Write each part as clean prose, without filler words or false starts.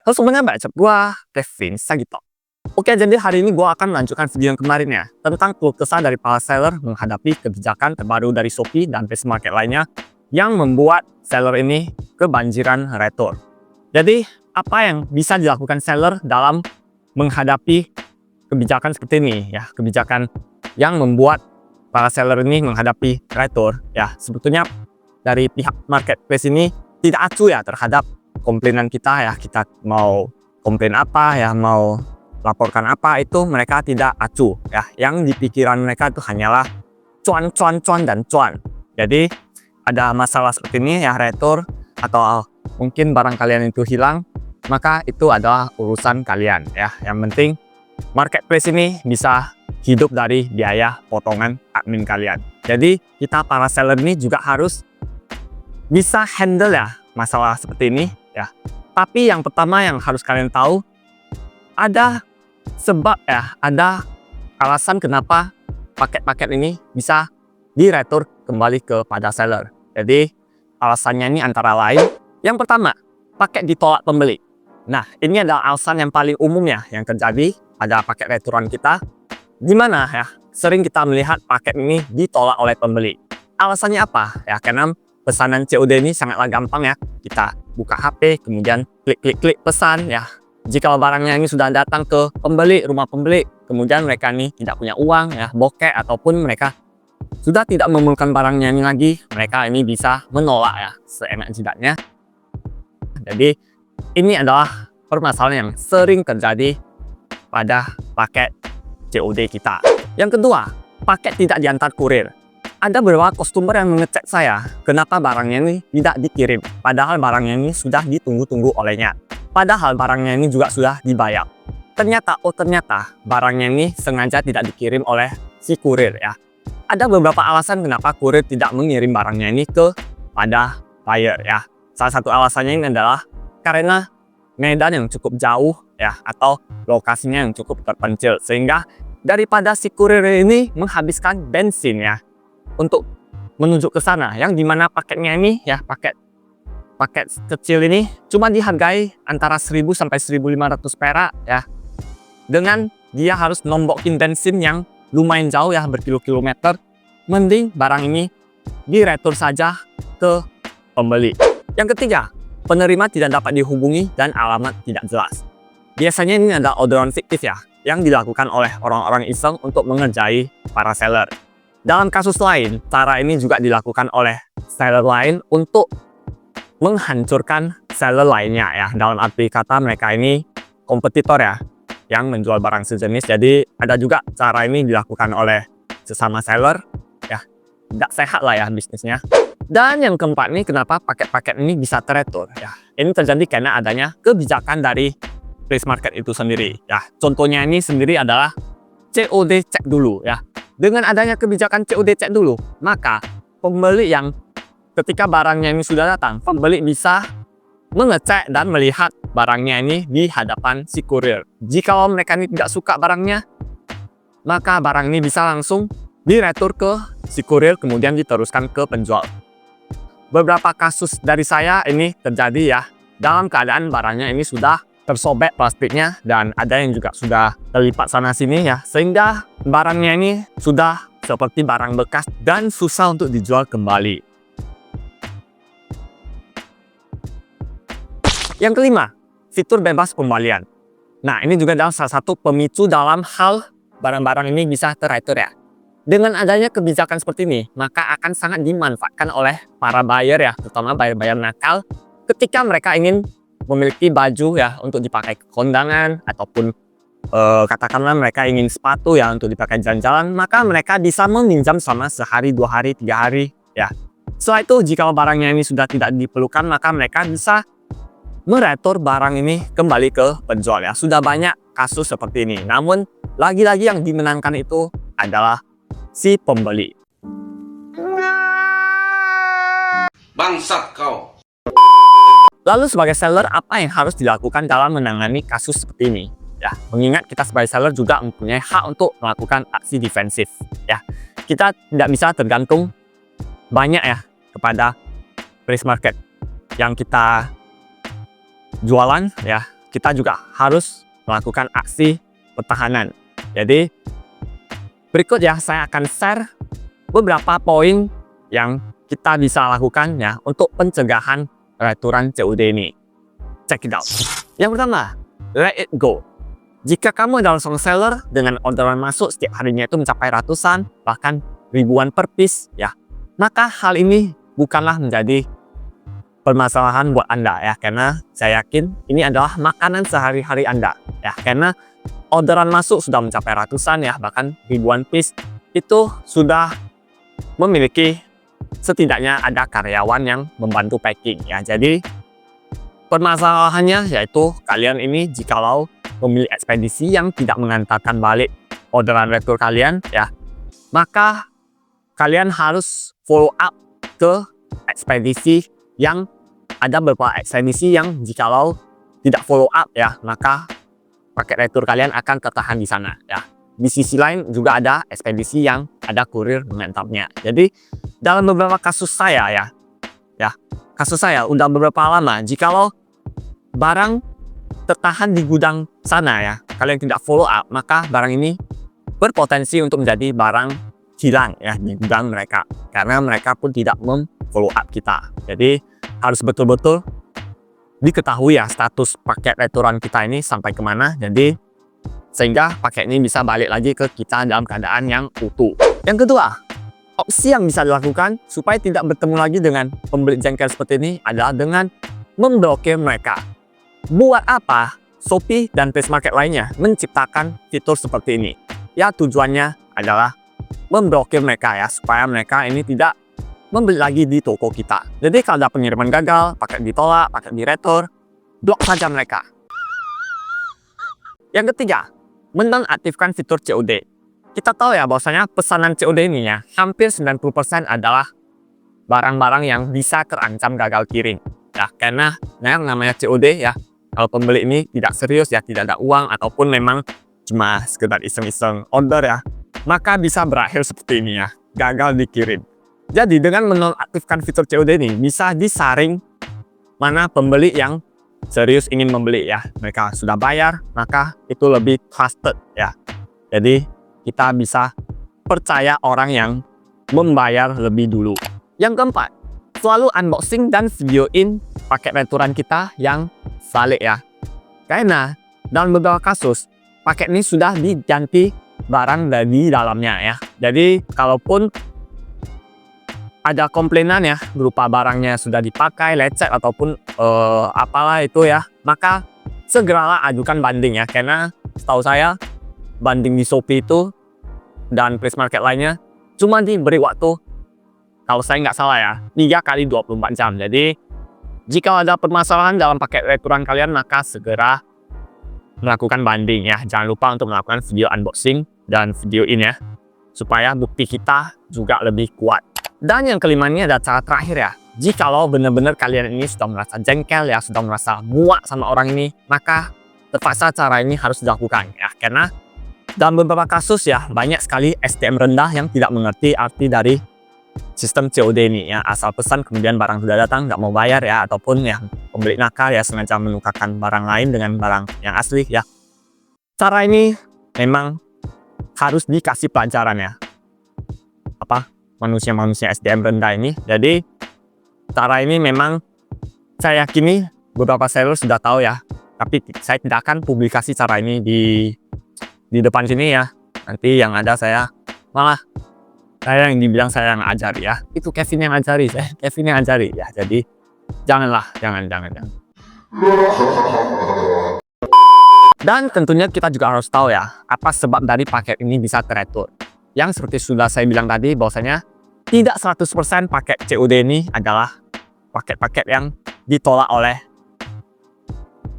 Halo semuanya, baca gua Kevin Sagito. Oke, jadi hari ini gua akan melanjutkan video yang kemarin ya, tentang keluh kesah dari para seller menghadapi kebijakan terbaru dari Shopee dan Face Market lainnya yang membuat seller ini kebanjiran retur. Jadi, apa yang bisa dilakukan seller dalam menghadapi kebijakan seperti ini ya, kebijakan yang membuat para seller ini menghadapi retur ya. Sebetulnya dari pihak marketplace ini tidak acuh ya terhadap komplainan kita ya, kita mau komplain apa ya, mau laporkan apa, itu mereka tidak acuh ya. Yang di pikiran mereka itu hanyalah cuan, cuan, cuan, dan cuan. Jadi ada masalah seperti ini ya, retur atau mungkin barang kalian itu hilang, maka itu adalah urusan kalian ya. Yang penting marketplace ini bisa hidup dari biaya potongan admin kalian. Jadi kita para seller ini juga harus bisa handle ya masalah seperti ini ya. Tapi yang pertama yang harus kalian tahu, ada sebab ya, ada alasan kenapa paket-paket ini bisa diretur kembali kepada seller. Jadi alasannya ini antara lain, yang pertama, paket ditolak pembeli. Nah, ini adalah alasan yang paling umum ya yang terjadi pada paket returan kita, di mana ya sering kita melihat paket ini ditolak oleh pembeli. Alasannya apa ya? Karena pesanan COD ini sangatlah gampang ya. Kita buka HP, kemudian klik pesan ya. Jika barangnya ini sudah datang ke pembeli, rumah pembeli, kemudian mereka ini tidak punya uang ya, bokeh, ataupun mereka sudah tidak memerlukan barangnya ini lagi, mereka ini bisa menolak ya seenak jidatnya. Jadi ini adalah permasalahan yang sering terjadi pada paket COD kita. Yang kedua, paket tidak diantar kurir. Ada beberapa customer yang mengecek saya, kenapa barangnya ini tidak dikirim, padahal barangnya ini sudah ditunggu-tunggu olehnya. Padahal barangnya ini juga sudah dibayar. Ternyata barangnya ini sengaja tidak dikirim oleh si kurir ya. Ada beberapa alasan kenapa kurir tidak mengirim barangnya ini kepada buyer ya. Salah satu alasannya ini adalah karena medan yang cukup jauh ya, atau lokasinya yang cukup terpencil, sehingga daripada si kurir ini menghabiskan bensin ya untuk menuju ke sana, yang dimana paketnya ini ya, paket kecil ini cuma dihargai antara 1000 sampai 1500 perak ya, dengan dia harus nombokin bensin yang lumayan jauh ya, berkilo-kilometer. Mending barang ini diretur saja ke pembeli. Yang ketiga, penerima tidak dapat dihubungi dan alamat tidak jelas. Biasanya ini ada orderan fiktif ya, yang dilakukan oleh orang-orang iseng untuk mengerjai para seller. Dalam kasus lain, cara ini juga dilakukan oleh seller lain untuk menghancurkan seller lainnya ya. Dalam arti kata mereka ini kompetitor ya, yang menjual barang sejenis. Jadi ada juga cara ini dilakukan oleh sesama seller ya. Tidak sehat lah ya bisnisnya. Dan yang keempat nih, kenapa paket-paket ini bisa teretur ya. Ini terjadi karena adanya kebijakan dari Face Market itu sendiri ya. Contohnya ini sendiri adalah COD cek dulu ya. Dengan adanya kebijakan COD cek dulu, maka pembeli yang ketika barangnya ini sudah datang, pembeli bisa mengecek dan melihat barangnya ini di hadapan si kurir. Jika mereka ini tidak suka barangnya, maka barang ini bisa langsung diretur ke si kurir, kemudian diteruskan ke penjual. Beberapa kasus dari saya ini terjadi ya, dalam keadaan barangnya ini sudah tersobek plastiknya, dan ada yang juga sudah terlipat sana sini ya, sehingga barangnya ini sudah seperti barang bekas dan susah untuk dijual kembali. Yang kelima, fitur bebas pembalian. Nah, ini juga adalah salah satu pemicu dalam hal barang-barang ini bisa teretur ya. Dengan adanya kebijakan seperti ini, maka akan sangat dimanfaatkan oleh para buyer ya, terutama buyer-buyer nakal, ketika mereka ingin memiliki baju ya untuk dipakai ke kondangan, ataupun katakanlah mereka ingin sepatu ya untuk dipakai jalan-jalan, maka mereka bisa meminjam selama sehari, 2 hari, 3 hari ya. Setelah itu, jika barangnya ini sudah tidak diperlukan, maka mereka bisa meretur barang ini kembali ke penjual ya. Sudah banyak kasus seperti ini. Namun lagi-lagi yang dimenangkan itu adalah si pembeli. Bangsat kau. Lalu sebagai seller, apa yang harus dilakukan dalam menangani kasus seperti ini? Ya, mengingat kita sebagai seller juga mempunyai hak untuk melakukan aksi defensif. Ya, kita tidak bisa tergantung banyak ya kepada Face Market yang kita jualan ya. kita juga harus melakukan aksi pertahanan. Jadi berikut ya, saya akan share beberapa poin yang kita bisa lakukan ya untuk pencegahan returan COD ini. Check it out. Yang pertama, let it go. Jika kamu adalah seorang seller dengan orderan masuk setiap harinya itu mencapai ratusan, bahkan ribuan per piece ya, maka hal ini bukanlah menjadi permasalahan buat Anda ya, karena saya yakin ini adalah makanan sehari-hari Anda ya, karena orderan masuk sudah mencapai ratusan ya, bahkan ribuan piece, itu sudah memiliki setidaknya ada karyawan yang membantu packing ya. Jadi permasalahannya yaitu kalian ini jikalau memilih ekspedisi yang tidak mengantarkan balik orderan retur kalian ya, maka kalian harus follow up ke ekspedisi yang ada beberapa ekspedisi yang jikalau tidak follow up ya, maka paket retur kalian akan tertahan di sana ya. Di sisi lain juga ada ekspedisi yang ada kurir mengantarnya. Jadi dalam beberapa kasus saya kasus saya udah beberapa lama, jikalau barang tertahan di gudang sana ya, kalian tidak follow up, maka barang ini berpotensi untuk menjadi barang hilang ya di gudang mereka, karena mereka pun tidak follow up kita. Jadi harus betul-betul diketahui ya status paket returan kita ini sampai kemana, jadi sehingga paket ini bisa balik lagi ke kita dalam keadaan yang utuh. Yang kedua, opsi yang bisa dilakukan supaya tidak bertemu lagi dengan pembeli jengkel seperti ini adalah dengan memblokir mereka. Buat apa Shopee dan Face Market lainnya menciptakan fitur seperti ini? Ya tujuannya adalah memblokir mereka ya, supaya mereka ini tidak membeli lagi di toko kita. Jadi kalau ada pengiriman gagal, paket ditolak, paket diretur, blok saja mereka. Yang ketiga, menonaktifkan fitur COD. Kita tahu ya bahwasanya pesanan COD ini ya, hampir 90% adalah barang-barang yang bisa terancam gagal kirim. Ya, karena yang namanya COD ya, kalau pembeli ini tidak serius ya, tidak ada uang ataupun memang cuma sekedar iseng-iseng order ya, maka bisa berakhir seperti ini ya, gagal dikirim. Jadi dengan menonaktifkan fitur COD ini bisa disaring mana pembeli yang serius ingin membeli ya, mereka sudah bayar, maka itu lebih trusted ya. Jadi kita bisa percaya orang yang membayar lebih dulu. Yang keempat, selalu unboxing dan videoin paket returan kita yang valid ya. Karena dalam beberapa kasus paket ini sudah diganti barang dari dalamnya ya. Jadi kalaupun ada komplainan ya berupa barangnya sudah dipakai, lecet ataupun apalah itu ya, maka segeralah ajukan banding ya, karena setahu saya banding di Shopee itu dan Face Market lainnya cuma diberi waktu, kalau saya nggak salah ya, 3 kali 24 jam. Jadi jika ada permasalahan dalam paket returan kalian, maka segera melakukan banding ya. Jangan lupa untuk melakukan video unboxing dan video ini ya, supaya bukti kita juga lebih kuat. Dan yang kelima ini ada cara terakhir ya. Jikalau benar-benar kalian ini sudah merasa jengkel ya, sudah merasa muak sama orang ini, maka terpaksa cara ini harus dilakukan ya. Karena dalam beberapa kasus ya, banyak sekali SDM rendah yang tidak mengerti arti dari sistem COD ini ya. Asal pesan kemudian barang sudah datang nggak mau bayar ya, ataupun ya pembeli nakal ya sengaja menukarkan barang lain dengan barang yang asli ya. Cara ini memang harus dikasih pelajaran ya. Manusia-manusia SDM rendah ini. Jadi cara ini memang saya yakini beberapa seller sudah tahu ya, tapi saya tidak akan publikasi cara ini di depan sini ya. Nanti yang ada saya yang dibilang saya yang ajari ya. Itu Kevin yang ajari, saya Kevin yang ajari ya. Jadi janganlah, jangan. Dan tentunya kita juga harus tahu ya, apa sebab dari paket ini bisa teretur. Yang seperti sudah saya bilang tadi, bahwasanya tidak 100% paket COD ini adalah paket-paket yang ditolak oleh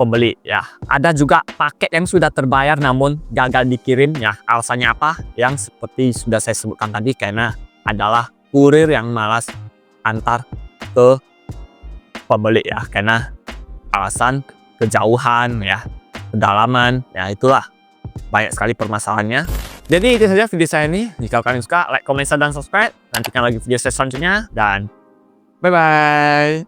pembeli ya. Ada juga paket yang sudah terbayar namun gagal dikirim ya. Alasannya apa? Yang seperti sudah saya sebutkan tadi, karena adalah kurir yang malas antar ke pembeli ya, karena alasan kejauhan ya, kedalaman ya, itulah banyak sekali permasalahannya. Jadi itu saja video saya ini. Jika kalian suka, like, comment, share, dan subscribe. Nantikan lagi video saya selanjutnya. Dan bye-bye.